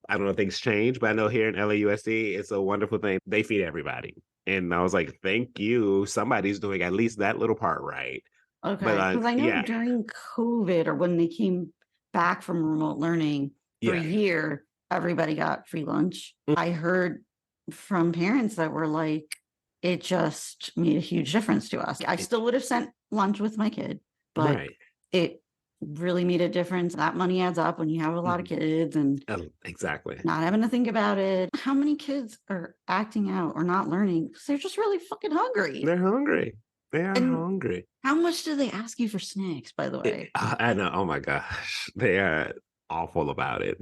I don't know if things changed, but I know here in LAUSD, it's a wonderful thing. They feed everybody. And I was like, thank you. Somebody's doing at least that little part right. But Okay. Because I know yeah. during COVID or when they came back from remote learning for a Yeah. year, everybody got free lunch. Mm. I heard from parents that were like, it just made a huge difference to us. I still would have sent lunch with my kid, but Right. it really made a difference. That money adds up when you have a lot of Mhm. kids and Exactly. not having to think about it. How many kids are acting out or not learning because they're just really fucking hungry? They're hungry. They are And hungry. how much do they ask you for snacks, by the way? I know. Oh my gosh. They are awful about it.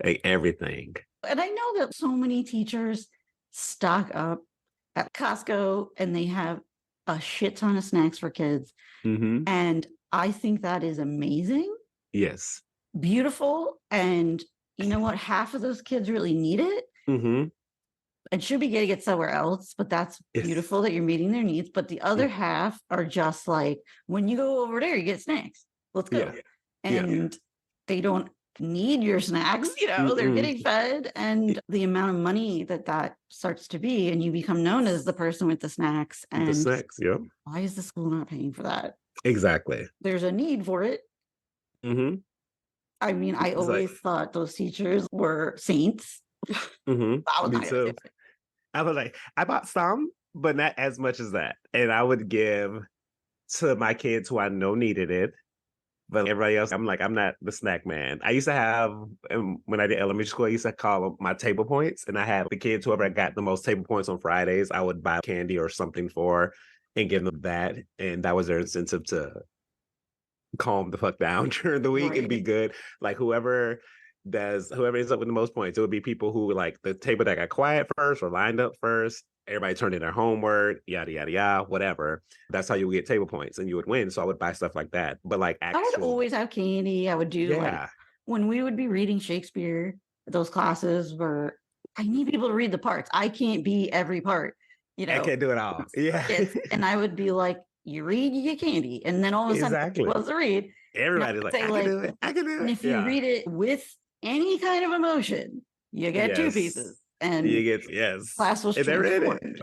Like everything. And I know that so many teachers stock up at Costco and they have a shit ton of snacks for kids. Hmm. And I think that is amazing, Yes. beautiful. And you know what? Half of those kids really need it Hmm. and should be getting it somewhere else. But that's Yes. beautiful that you're meeting their needs. But the other half are just like, when you go over there, you get snacks. Let's go. Yeah. Yeah. And they don't need your snacks, they're Mm-mm. getting fed. And the amount of money that starts to be, and you become known as the person with the snacks. The And snacks. Yep. why is the school not paying for that? Exactly. There's a need for it. Hmm. I mean, I It's like, always thought those teachers were saints. I was me not gonna do too. I was like, I bought some, but not as much as that. And I would give to my kids who I know needed it. But everybody else, I'm like, I'm not the snack man. I used to have, when I did elementary school, I used to call them my table points. And I had the kids, whoever got the most table points on Fridays, I would buy candy or something for and give them that. And that was their incentive to calm the fuck down during the week and be Right. good. Like whoever ends up with the most points, it would be people who like the table that got quiet first or lined up first. Everybody turned in their homework, yada yada yada, whatever. That's how you would get table points and you would win. So I would buy stuff like that. But like I would actual, always have candy. I would do like yeah, when we would be reading Shakespeare, those classes where I need people to read the parts. I can't be every part, you I know. can't do it all. Yeah, And I would be like, you read, you get candy. And then all of a sudden exactly. it was to read. And I Everybody's would like, say I can like, do it. I can do and it. if you Yeah. read it with any kind of emotion, you get two Yes. pieces. And You get yes. class was And they're in it. transformed.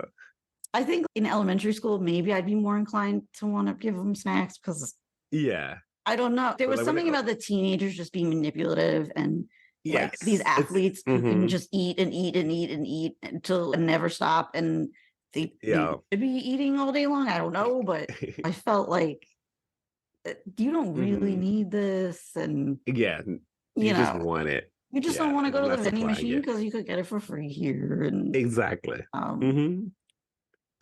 I think in elementary school, maybe I'd be more inclined to want to give them snacks because Yeah. I don't know. There But was like when something it, about the teenagers just being manipulative and like these yes. It's athletes who can just eat and eat and eat and eat until and never stop. And they yeah. should be eating all day long. I don't know, but I felt like you don't really Hmm. need this. And, Yeah. you You just know, want it. you just don't Yeah. want to And go I'm to the not vending supplying machine it. because you could get it for free here. And, Exactly. um,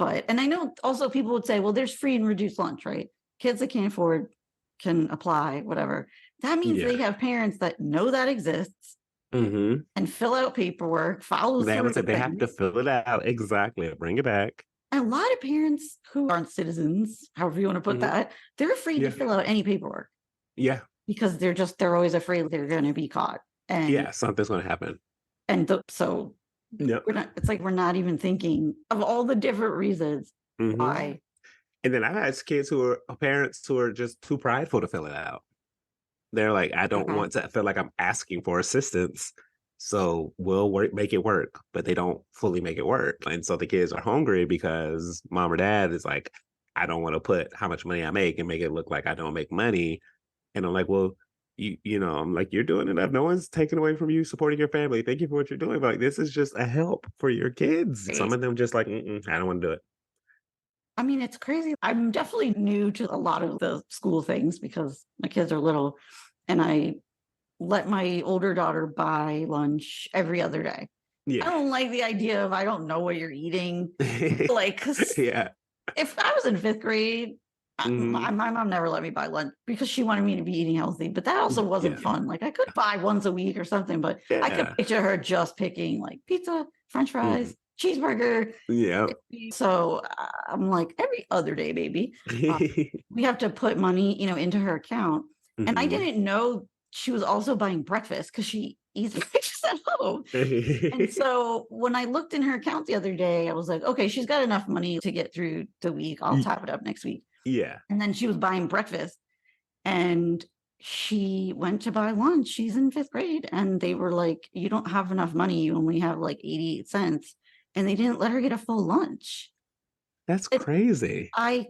Hmm. and I know also people would say, well, there's free and reduced lunch, right? Kids that can't afford can apply, whatever. That means Yeah. they have parents that know that exists Hmm. and fill out paperwork, follow They through would say with they have to things. fill it out. Exactly. Bring it back. And a lot of parents who aren't citizens, however you want to put Hmm. that, they're afraid to Yeah. fill out any paperwork Yeah. because they're always afraid they're going to be caught. Yeah. Something's going to happen. So Yep. it's like we're not even thinking of all the different reasons Hmm. why. And then I've had kids who are parents who are just too prideful to fill it out. They're like, I don't Okay. want to feel like I'm asking for assistance. So we'll make it work, but they don't fully make it work. And so the kids are hungry because mom or dad is like, I don't want to put how much money I make and make it look like I don't make money. And I'm like, well, I'm like, you're doing enough. No one's taking away from you supporting your family. Thank you for what you're doing. But like, this is just a help for your kids. Some Right. of them just like, I don't want to do it. I mean, it's crazy. I'm definitely new to a lot of the school things because my kids are little and I let my older daughter buy lunch every other day. I Yeah. don't like the idea of I don't know what you're eating. Like, 'cause Yeah. if I was in fifth grade, Hmm. my mom never let me buy lunch because she wanted me to be eating healthy, but that also wasn't Yeah. fun. Like I could buy once a week or something, but I could Yeah. picture her just picking like pizza, French Mhm. fries, cheeseburger. Yeah. So I'm like every other day, baby. Uh, we have to put money, into her account. And I Mhm. didn't know she was also buying breakfast because she eats breakfast at home. And so when I looked in her account the other day, I was like, okay, she's got enough money to get through the week. I'll Y top it up next week. Yeah. And then she was buying breakfast and she went to buy lunch. She's in fifth grade. And they were like, you don't have enough money. You only have like 88 cents. And they didn't let her get a full lunch. That's It, crazy. I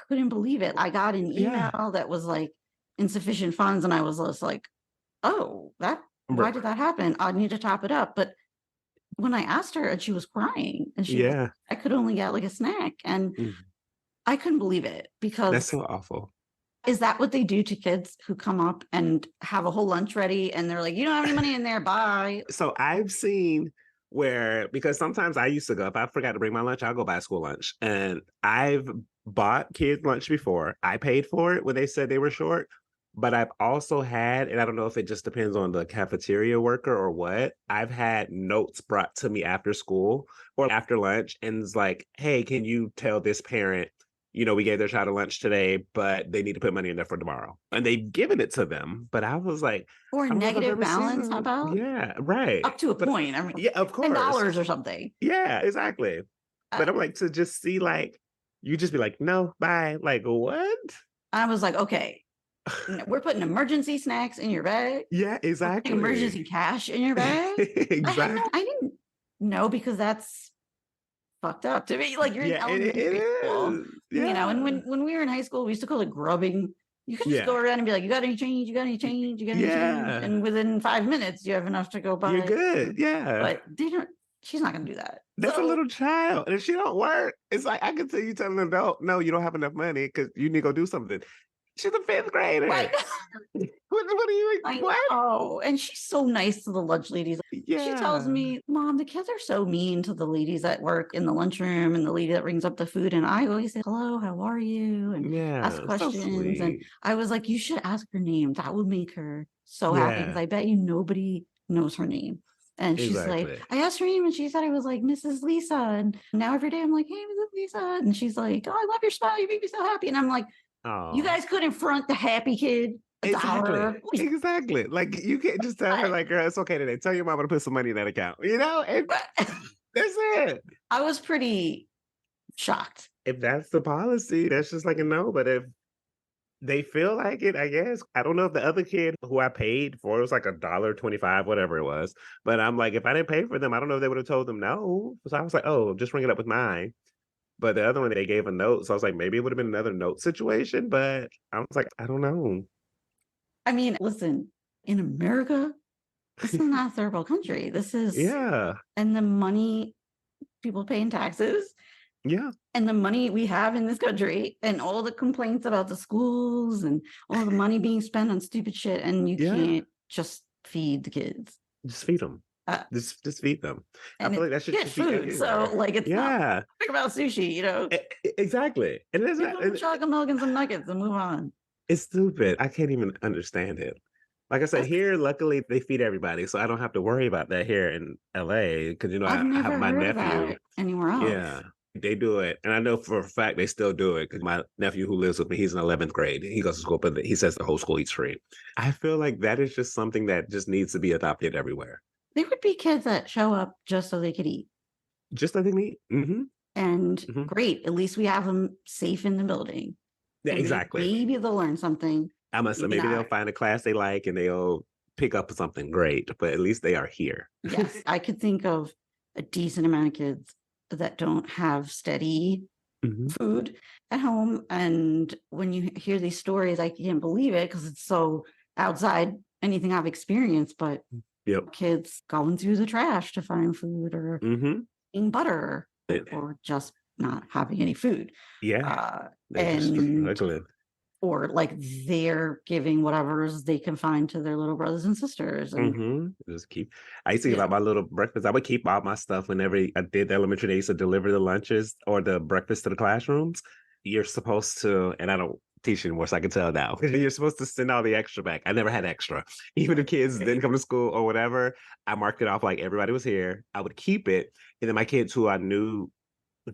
couldn't believe it. I got an Yeah. email that was like insufficient funds. And I was just like, oh, why R- did that happen? I need to top it up. But when I asked her and she was crying and she was Yeah. I could only get like a snack. And Mhm. I couldn't believe it That's because so awful. is that what they do to kids who come up and have a whole lunch ready and they're like, you don't have any money in there, bye. So I've seen where, because sometimes I used to go, if I forgot to bring my lunch, I'll go buy school lunch. And I've bought kids lunch before. I paid for it when they said they were short. But I've also had, and I don't know if it just depends on the cafeteria worker or what, I've had notes brought to me after school or after lunch, and it's like, hey, can you tell this parent, we gave their child a lunch today, but they need to put money in there for tomorrow. And they've given it to them. But I was like, Or I don't know if I've negative ever seen balance, how them. about Yeah, right. up to a But point? I mean, yeah, of course. $10 or something. Yeah, exactly. I, But I'm like, to just see, like, you just be like, no, bye. Like, what? I was like, okay, we're putting emergency snacks in your bag. Yeah, We're putting emergency exactly. cash in your bag. Exactly. I didn't know because that's fucked up to me. Like you're in Yeah, it elementary school, is. and Yeah. when we were in high school, we used to call it grubbing. You could just go Yeah. around and be like, you got any change? You got any change? You got any change? Yeah. And within 5 minutes, you have enough to go You're buy. good. Yeah. But they don't, she's not going to do that. That's a So little child. And if she don't work, it's like I can tell you telling an adult, no, you don't have enough money because you need to go do something. She's a fifth right. grader. What are you I what? know. And she's so nice to the lunch ladies. She tells Yeah. me, Mom, the kids are so mean to the ladies that work in the lunchroom and the lady that brings up the food. And I always say, hello, how are you? And ask Yeah. So questions. And sweet. I was like, you should ask her name. That would make her so happy because Yeah. I bet you nobody knows her name. And she's like, Exactly. I asked her name and she said I was like Mrs. Lisa. And now every day I'm like, hey, Mrs. Lisa. And she's like, oh, I love your smile. You make me so happy. And I'm like, you Oh. guys couldn't front the happy kid a Exactly. dollar. Exactly. Like you can't just tell her, like, girl, it's okay today. Tell your mama to put some money in that account, and that's it. I was pretty shocked. If that's the policy, that's just like a no. But if they feel like it, I guess. I don't know if the other kid who I paid for, it was like $1.25, whatever it was. But I'm like, if I didn't pay for them, I don't know if they would have told them no. So I was like, oh, just ring it up with mine. But the other one, they gave a note. So I was like, maybe it would have been another note situation. But I was like, I don't know. I mean, listen, in America, this is not a third world country. This is, Yeah. and the money people pay in taxes Yeah. and the money we have in this country and all the complaints about the schools and all the money being spent on stupid shit. And you Yeah. can't just feed the kids. Just feed them. Uh, Just feed them. I and feel it, like that should get just be food. So, everywhere. like, it's not Yeah. think about sushi, Exactly. And it's give not, them chocolate milk and some nuggets and move on. it's stupid. I can't even understand it. Like I said, That's, here, luckily, they feed everybody, so I don't have to worry about that here in LA because, I've I have never my heard of nephew. that anywhere else. Yeah, they do it. And I know for a fact they still do it because my nephew who lives with me, he's in 11th grade. He goes to school, but he says the whole school eats free. I feel like that is just something that just needs to be adopted everywhere. There would be kids that show up just so they could eat. Just like they need. And Hmm. great, at least we have them safe in the building. Yeah, And exactly. maybe they'll learn something. I must say, Maybe maybe they'll not. find a class they like and they'll pick up something great, but at least they are here. Yes, I could think of a decent amount of kids that don't have steady Hmm. food at home. And when you hear these stories, I can't believe it because it's so outside anything I've experienced. But Yep. kids going through the trash to find food or Hmm. eating butter or just not having any food. Yeah, they're just And struggling. or like they're giving whatever's they can find to their little brothers and sisters. And Just keep. I used to give yeah, out my little breakfast. I would keep all my stuff whenever I did the elementary. They used to deliver the lunches or the breakfast to the classrooms. You're supposed to, and I don't teach anymore, so I can tell now. You're supposed to send all the extra back. I never had extra. Even if kids didn't come to school or whatever, I marked it off like everybody was here. I would keep it, and then my kids who I knew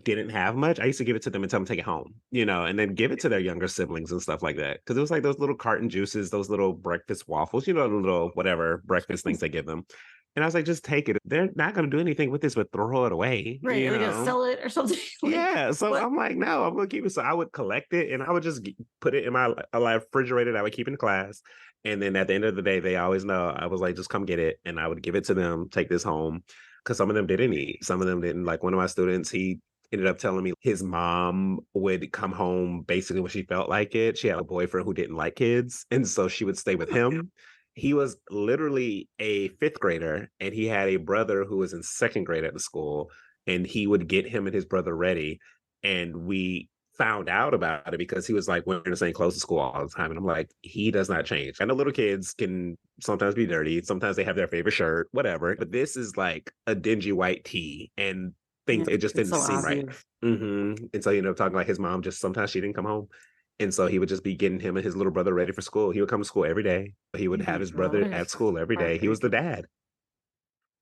didn't have much, I used to give it to them and tell them to take it home, and then give it to their younger siblings and stuff like that. Because it was like those little carton juices, those little breakfast waffles, the little whatever breakfast things they give them. And I was like, just take it. They're not going to do anything with this but throw it away, right. They're gonna sell it or something. Like, Yeah. So what? I'm like, no, I'm going to keep it. So I would collect it and I would just put it in my refrigerator that I would keep in class. And then at the end of the day, they always know I was like, just come get it. And I would give it to them, take this home. Because some of them didn't eat. Some of them didn't. Like one of my students, he ended up telling me his mom would come home basically when she felt like it. She had a boyfriend who didn't like kids. And so she would stay with him. He was literally a fifth grader, and he had a brother who was in second grade at the school, and he would get him and his brother ready. And we found out about it because he was like wearing the same clothes to school all the time. And I'm like, he does not change. I know little kids can sometimes be dirty, sometimes they have their favorite shirt, whatever. But this is like a dingy white tee and Yeah, things, it just it's didn't so seem right. obvious. And so, talking like his mom just sometimes she didn't come home. And so he would just be getting him and his little brother ready for school. He would come to school every day. He would Oh have my his God, brother that at is school every day. He was the heartbreaking. dad.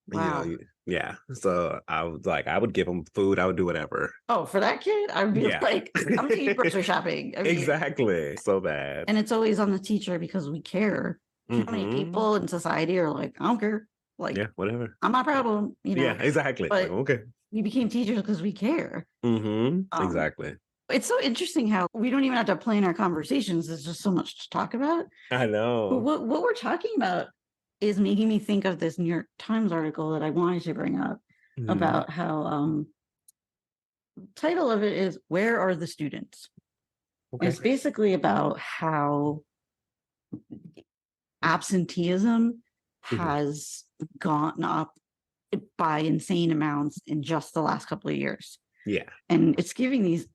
Wow. Yeah. So I was like, I would give him food. I would do whatever. Oh, for that kid, I would be Yeah. like, I'm taking grocery shopping. I mean, Exactly. So bad. and it's always on the teacher because we care. How many Hmm. people in society are like, I don't care. Like, Yeah, whatever. I'm my problem, Yeah, exactly. Like, but okay. we became teachers because we care. Um, Exactly. it's so interesting how we don't even have to plan our conversations. There's just so much to talk about. I But know. what we're talking about is making me think of this New York Times article that I wanted to bring up Hmm. about how title of it is Where Are the Students? And Okay. it's basically about how absenteeism Hmm. has gone up by insane amounts in just the last couple of years. Yeah. And it's giving these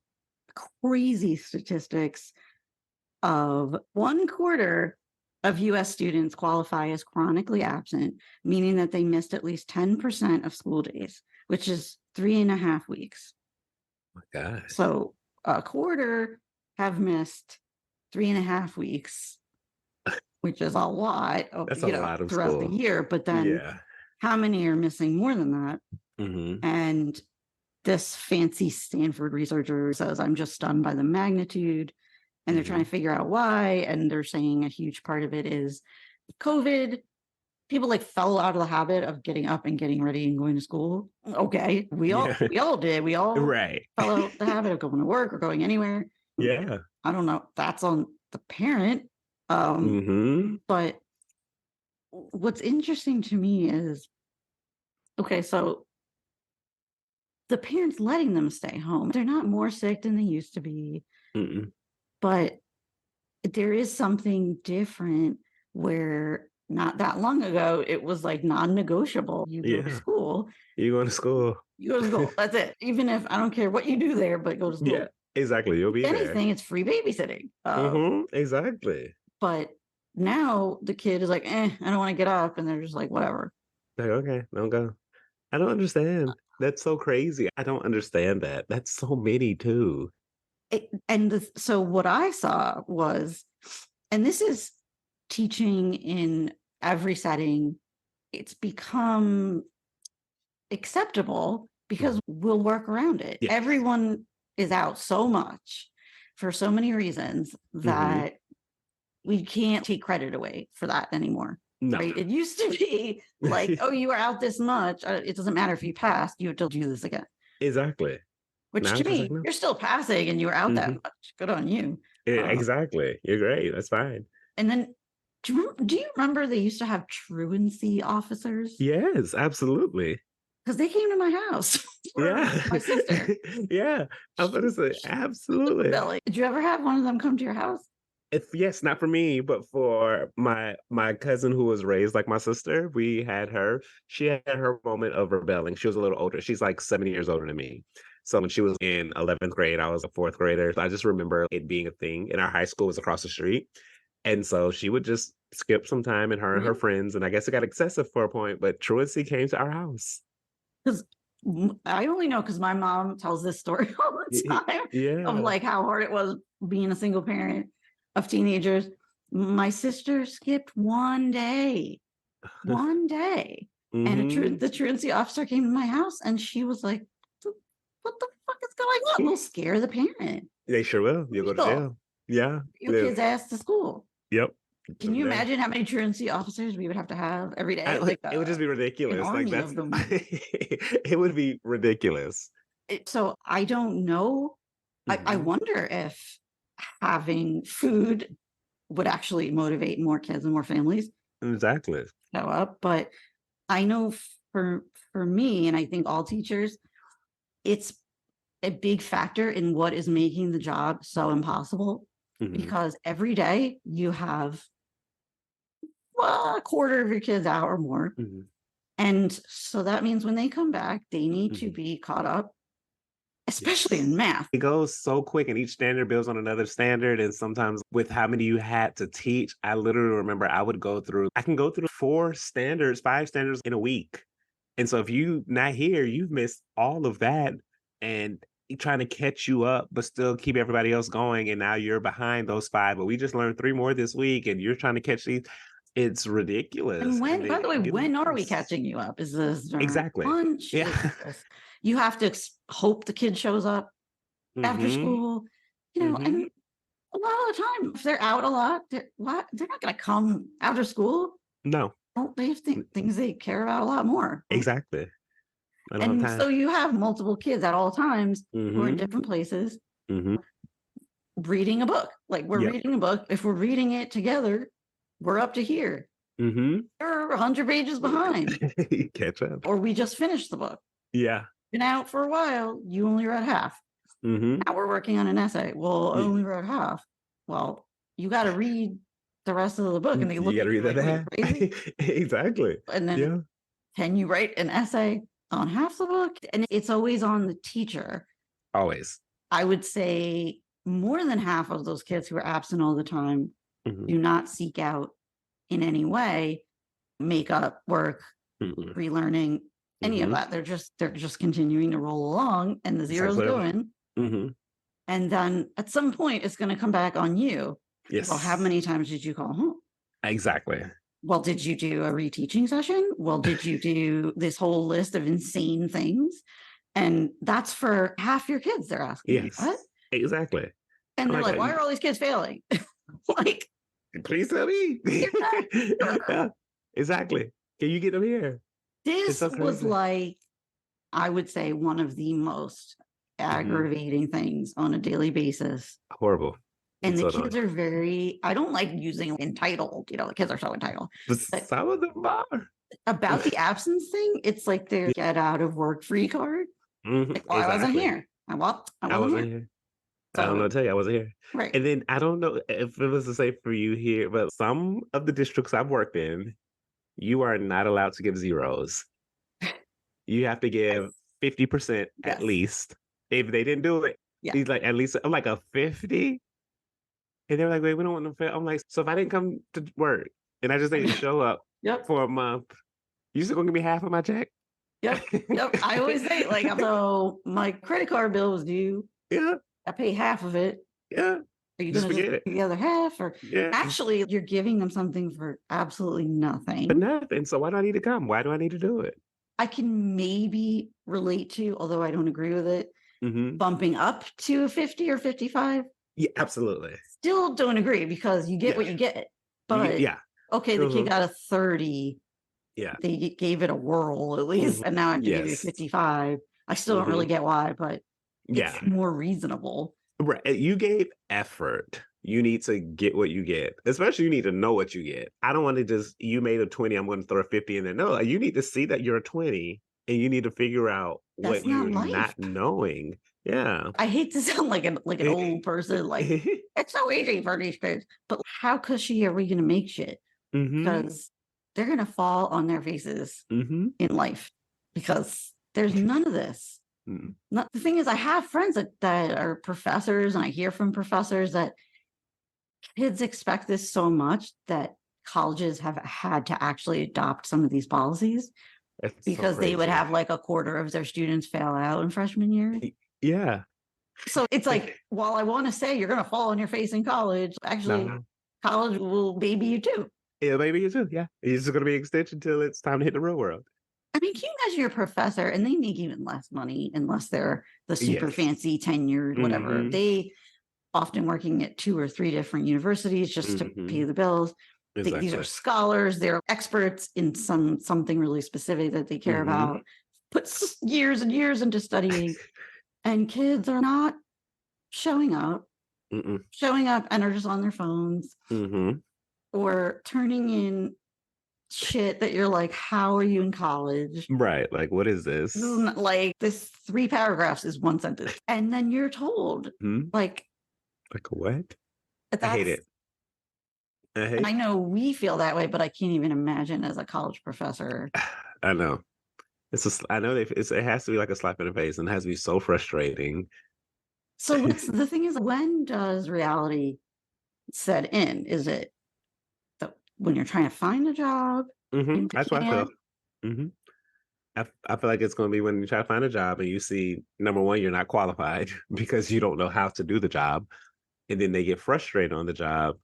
crazy statistics of 1/4 of US students qualify as chronically absent, meaning that they missed at least 10% of school days, which is 3.5 weeks. My gosh. So a quarter have missed 3.5 weeks, which is a lot of, That's a lot of throughout the school. year. But then Yeah. how many are missing more than that? Hmm. And this fancy Stanford researcher says, I'm just stunned by the magnitude. And they're trying Hmm. to figure out why. And they're saying a huge part of it is COVID. People like fell out of the habit of getting up and getting ready and going to school. Okay. Yeah. We all did. We all Right. fell out the habit of going to work or going anywhere. Yeah. I don't know. That's on the parent. Um, Hmm. but what's interesting to me is okay, so the parents letting them stay home. They're not more sick than they used to be, Mm-mm. but there is something different where not that long ago it was like non-negotiable. You go to Yeah. school, You going to school? you go to school. That's it. Even if I don't care what you do there, but go to Yeah. school. Exactly. You'll If be there. anything, it's free babysitting. Exactly. But now the kid is like, I don't want to get up, and they're just like, whatever. Like, okay, don't go. I don't understand. That's so crazy. I don't understand that. That's so many too. So what I saw was, and this is teaching in every setting, it's become acceptable because Mhm. we'll work around it. Yes. Everyone is out so much for so many reasons Hmm. that we can't take credit away for that anymore. No. Right? It used to be like, oh, you were out this much. It doesn't matter if you passed, you have to do this again. Exactly. Which Now to it's just like me, no. you're still passing and you were out that Hmm. much. Good on you. Exactly. You're great. That's fine. And then, do you remember they used to have truancy officers? Yes, absolutely. Because they came to my house for Yeah. my sister. Yeah. I'm gonna say absolutely. Billy, did you ever have one of them come to your house? If yes, not for me, but for my cousin who was raised like my sister, we had her. She had her moment of rebelling. She was a little older. She's like 7 years older than me. So when she was in 11th grade, I was a fourth grader. So I just remember it being a thing. And our high school was across the street. And so she would just skip some time and her and Yeah. her friends. And I guess it got excessive for a point, but truancy came to our house. Because I only know because my mom tells this story all the time of Yeah. like how hard it was being a single parent of teenagers. My sister skipped one day, and Hmm. the truancy officer came to my house, and she was like, "What the fuck is going on?" We'll scare the parent. They sure will. You'll go to Legal. jail. Yeah. Your kid's ass to school. Yep. Can you Someday. imagine how many truancy officers we would have every day? Like It would just be an ridiculous. Like army that's of them. it would be ridiculous. So I don't know. I Mhm. wonder if having food would actually motivate more kids and more families to Exactly. show up. But I know for me, and I think all teachers, it's a big factor in what is making the job so impossible Mhm. because every day you have well, a quarter of your kids out or more. Mhm, And so that means when they come back, they need to mhm. be caught up, especially in Yes. math. It goes so quick, and each standard builds on another standard. And sometimes, with how many you had to teach, I literally remember I can go through 4 standards, 5 standards in a week. And so, if you not here, you've missed all of that, and trying to catch you up, but still keep everybody else going. And now you're behind those 5, but we just learned 3 more this week, and you're trying to catch these. It's ridiculous. And And by the way, it gets when are we worse. catching you up? Is this during Exactly. lunch? Yeah. Is this, you have to hope the kid shows up after hmm school, hmm and a lot of the time, if they're out a lot, they're not going to come after school. No, Don't they have things they care about a lot more? exactly. I don't have And time. so you have multiple kids at all times who are in Mhm, different places mhm. reading a book. Like we're Yep. reading a book. If we're reading it together, we're up to here. Mhm. We're 100 pages behind, Catch up. or we just finished the book. Yeah. Been out for a while. You only read half. Mhm. Now we're working on an essay. Well, I Y only read half. Well, you got to read the rest of the book. And they you look gotta at you read that like, what, are you half. crazy? Exactly. And then, Yeah. can you write an essay on half the book? And it's always on the teacher. Always. I would say more than half of those kids who are absent all the time Mhm, do not seek out in any way makeup, work, mhm, relearning, any of mhm. that. They're just continuing to roll along and the zeros Exactly. go in. Mhm. And then at some point it's going to come back on you. Well, how Yes. many times did you call home? Exactly. Well, did you do a reteaching session? Well, did you do this whole list of insane things? And that's for half your kids. They're asking you what? Yes. Exactly. And I'm they're like, like, why are all these kids failing? Like, please tell me. you're not sure. Yeah. Exactly. Can you get them here? It's This so was crazy. like, I would say, one of the most Mhm. aggravating things on a daily basis. Horrible. And It's the so annoying. kids are very, I don't like using entitled, the kids are so entitled. But But some of them are. about the absence thing, it's like their Yeah. get out of work free card. Mhm. Like, well, I wasn't Exactly. here. I I wasn't wasn't here. here. I don't know So, what to tell you. I wasn't here. right. And then I don't know if it was the same for you here, but some of the districts I've worked in, you are not allowed to give zeros. You have to Yes. give 50% at Yes. least. If they didn't do it, Yeah. he's like, at least I'm like a 50. And they're like, wait, we don't want them to fail. I'm like, so if I didn't come to work and I just didn't show up Yep. for a month, you still gonna give me half of my check? Yep. Yep. I always say, like, so my credit card bill was due. Yeah, I pay half of it. yeah. Are you Just going to just forget it. do the other half? Or Yeah. actually, you're giving them something for absolutely But nothing. nothing. So why do I need to come? Why do I need to do it? I can maybe relate to, although I don't agree with it, hmm bumping up to a 50 or 55. Yeah, absolutely. Still don't agree because you get Yeah. what you get. You get, But yeah. okay, the kid Mhm. got a 30. Yeah. They gave it a whirl at least. And now I have to give you a Yes. 55. I still don't really Mhm. get why, but Yeah. it's more reasonable. Right. You gave effort. You need to get what you get. Especially you need to know what you get. I don't want to just you made a 20, I'm going to throw a 50 in there. No, you need to see that you're a 20 and you need to figure out That's what not you're life. not knowing. Yeah. I hate to sound like an old person, like it's so easy for these kids. But how cushy are we gonna make shit? hmm Because they're gonna fall on their faces hmm in life because there's none of this. Not, the thing is, I have friends that are professors, and I hear from professors that kids expect this so much that colleges have had to actually adopt some of these policies That's so because they would crazy. have like a quarter of their students fail out in freshman year. Yeah. So it's like, while I want to say you're going to fall on your face in college, actually, No. college will baby you too. Yeah, maybe you too. Yeah. It's just gonna be extension till it's time to hit the real world. I mean, can you imagine your professor and they make even less money unless they're the super Yes. fancy tenured, whatever. hmm They often working at 2 or 3 different universities just to pay hmm the bills. These are Exactly. scholars. They're experts in something really specific that they care hmm about. Put years and years into studying, and kids are not showing up, Mm-mm. and are just on their phones hmm or turning in shit that you're like, how are you in college? Right. Like, what is This this? isn't like this 3 paragraphs is 1 sentence. And then you're told, Hmm? like, Like what? I hate that's it. And I know we feel that way, but I can't even imagine as a college professor. I know. I know it has to be like a slap in the face, and it has to be so frustrating. So what's the thing is, when does reality set in? Is it when you're trying to find a job and you That's what I feel. can't? hmm I feel like it's going to be when you try to find a job and you see, number one, you're not qualified because you don't know how to do the job. And then they get frustrated on the job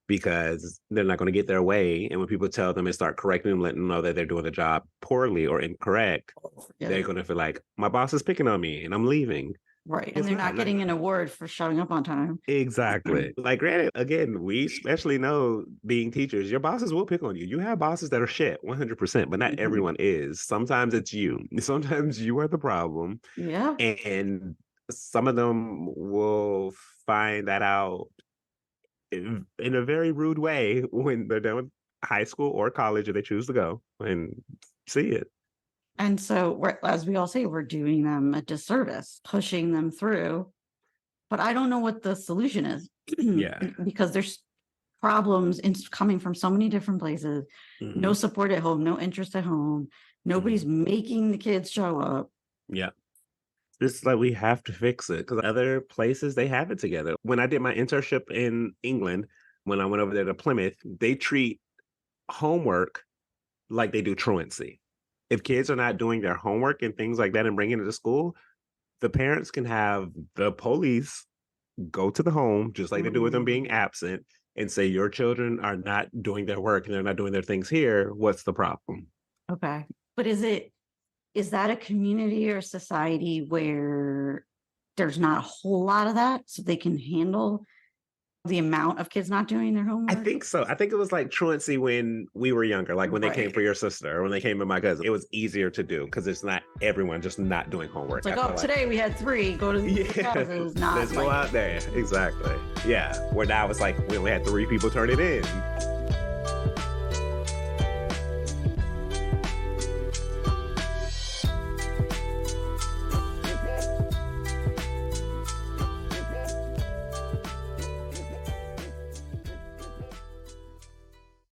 because they're not going to get their way. And when people tell them and start correcting them, letting them know that they're doing the job poorly or incorrect, Forget they're it. going to feel like, my boss is picking on me and I'm leaving. Right. And It's they're not not. getting an award for showing up on time. Exactly. Like, granted, again, we especially know being teachers, your bosses will pick on you. You have bosses that are shit 100%, but not Mhm. everyone is. Sometimes it's you. Sometimes you are the problem. Yeah. And some of them will find that out in a very rude way when they're done with high school or college if they choose to go and see it. And so, as we all say, we're doing them a disservice, pushing them through. But I don't know what the solution is Yeah. because there's problems coming from so many different places. No hmm support at home, no interest at home. Nobody's hmm making the kids show up. Yeah. It's like we have to fix it because other places they have it together. When I did my internship in England, when I went over there to Plymouth, they treat homework like they do truancy. If kids are not doing their homework and things like that and bringing it to school, the parents can have the police go to the home, just like they do with them being Mm, absent, and say, your children are not doing their work and they're not doing their things here. What's the problem? okay. But is that a community or society where there's not a whole lot of that so they can handle the amount of kids not doing their I homework? think so. I think it was like truancy when we were younger, like when they came for Right. your sister or when they came for my cousin. It was easier to do because it's not everyone just not doing It's homework. like, I oh, feel like, today we had 3 go to the yeah, houses, not let's go like, out there. Exactly. Yeah. Where now it's like we only had 3 people turn it in.